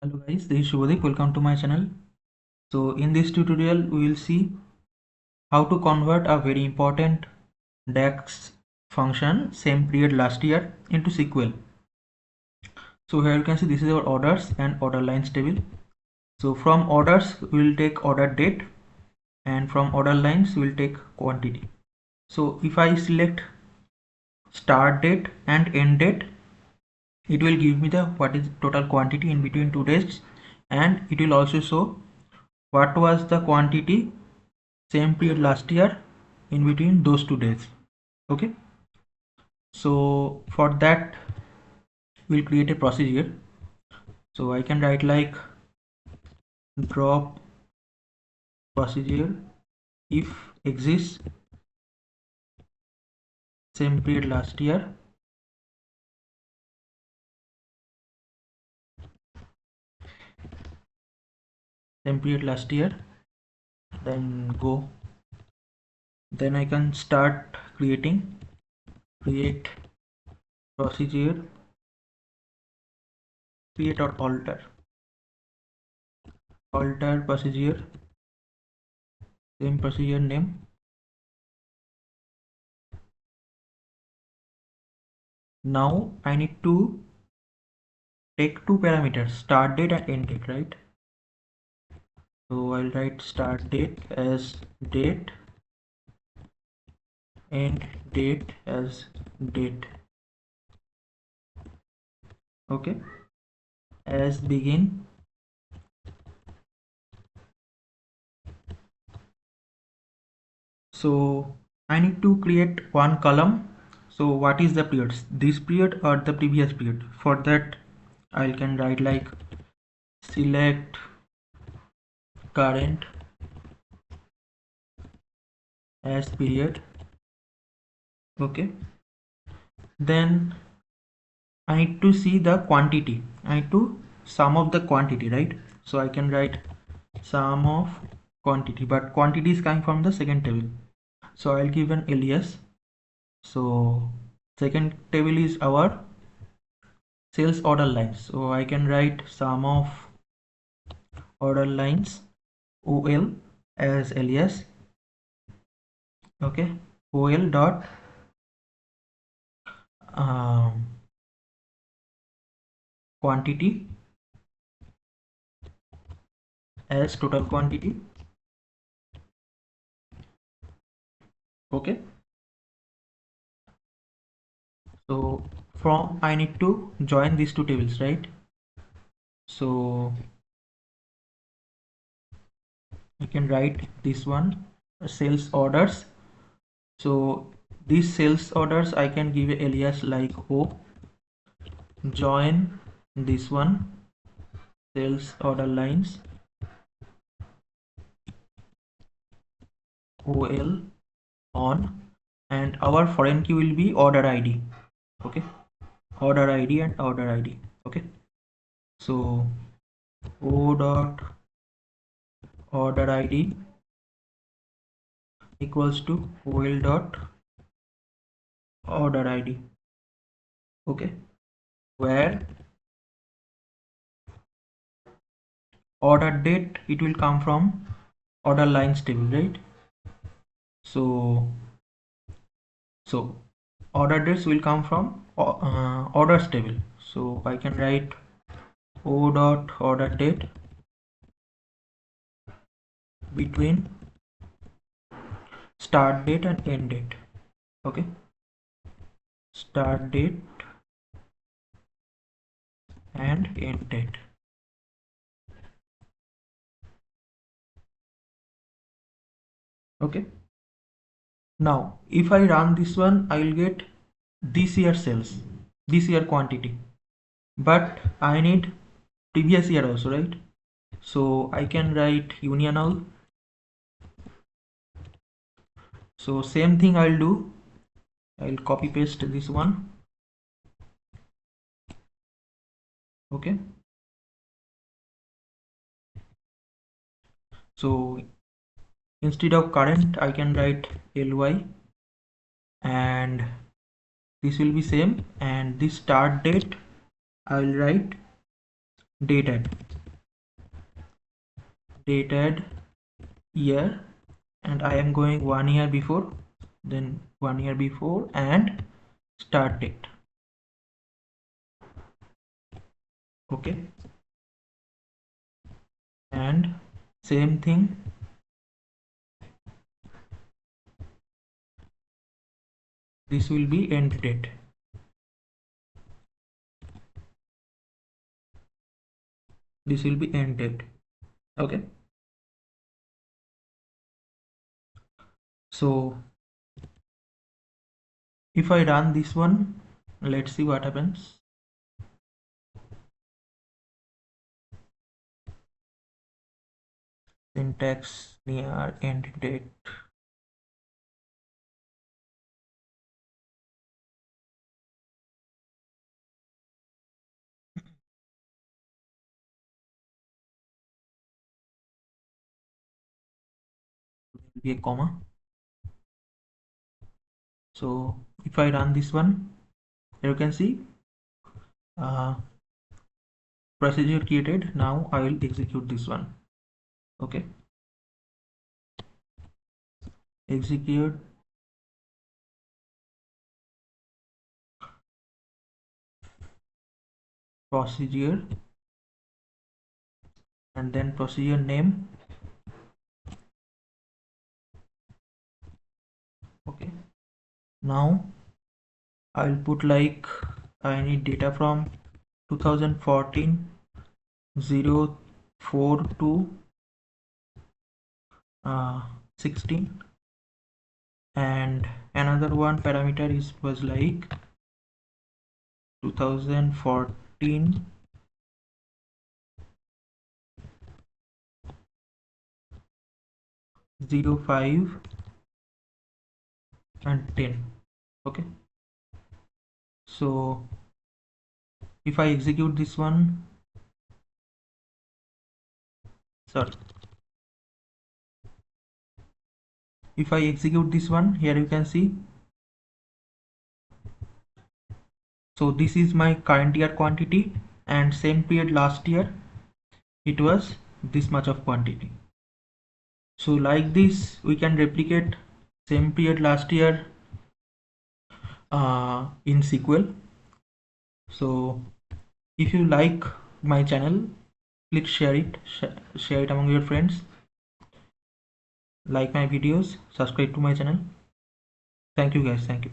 Hello guys, this is Shubhadeep. Welcome to my channel. So in this tutorial we will see how to convert a very important DAX function same period last year into SQL. So here you can see this is our orders and order lines table. So from orders we will take order date, and from order lines we will take quantity. So if I select start date and end date, it will give me the what is total quantity in between 2 days, and it will also show what was the quantity same period last year in between those 2 days. Okay, so for that we'll create a procedure. So I can write like drop procedure if exists same period last year then go. Then I can start create procedure, create or alter procedure, same procedure name. Now I need to take two parameters, start date and end date, right? So I'll write start date as date, end date as date. Okay, as begin. So I need to create one column. So what is the periods, this period or the previous period? For that I can write like select current as period. Okay, then I need to see the quantity. I need to sum of the quantity, right? So I can write sum of quantity, but quantity is coming from the second table. So I'll give an alias. So second table is our sales order lines. So I can write sum of order lines OL as alias. Okay, OL dot quantity as total quantity. Okay, so from I need to join these two tables, right? So I can write this one sales orders. So these sales orders I can give a alias like O, join this one sales order lines OL on, and our foreign key will be order ID. Okay, order ID and order ID. Okay, so O dot order ID equals to OL dot order ID. Okay, where order date, it will come from order lines table, right? So order dates will come from orders table. So I can write O dot order date between start date and end date. Okay, start date and end date. Okay, now if I run this one, I will get this year sales, this year quantity, but I need previous year also, right? So I can write union all. So same thing I'll do, I'll copy paste this one. Okay, so instead of current I can write ly, and this will be same, and this start date I will write dated. dated year, and I am going 1 year before, then 1 year before, and start date. Okay, and same thing, this will be end date. This will be end date. Okay, so if I run this one, let's see what happens. Syntax near end date. Be a comma. So if I run this one, you can see procedure created. Now I will execute this one. Okay, execute. Procedure, and then procedure name. Okay, now I'll put like I need data from 2014 04 to 16, and another one parameter was like 2014 05 and 10. Okay, so if I execute this one, sorry, if I execute this one, here you can see, so this is my current year quantity, and same period last year it was this much of quantity. So like this we can replicate same period last year in SQL. So if you like my channel, please share it among your friends, like my videos, subscribe to my channel. Thank you guys, thank you.